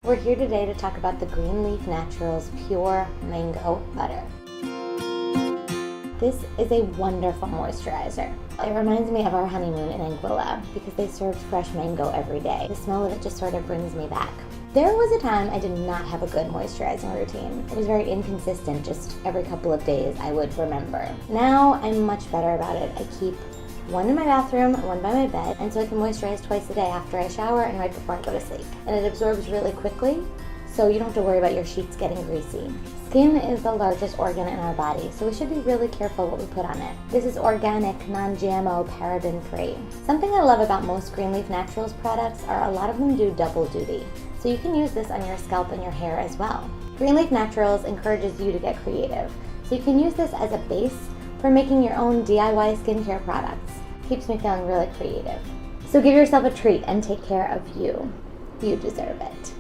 We're here today to talk about the Green Leaf Naturals Pure Mango Butter. This is a wonderful moisturizer. It reminds me of our honeymoon in Anguilla because they served fresh mango every day. The smell of it just sort of brings me back. There was a time I did not have a good moisturizing routine. It was very inconsistent, just every couple of days I would remember. Now I'm much better about it. I keep one in my bathroom, one by my bed, and so I can moisturize twice a day after I shower and right before I go to sleep. And it absorbs really quickly, so you don't have to worry about your sheets getting greasy. Skin is the largest organ in our body, so we should be really careful what we put on it. This is organic, non-GMO, paraben-free. Something I love about most Green Leaf Naturals products are a lot of them do double duty, so you can use this on your scalp and your hair as well. Green Leaf Naturals encourages you to get creative, so you can use this as a base for making your own DIY skincare products. Keeps me feeling really creative. So give yourself a treat and take care of you. You deserve it.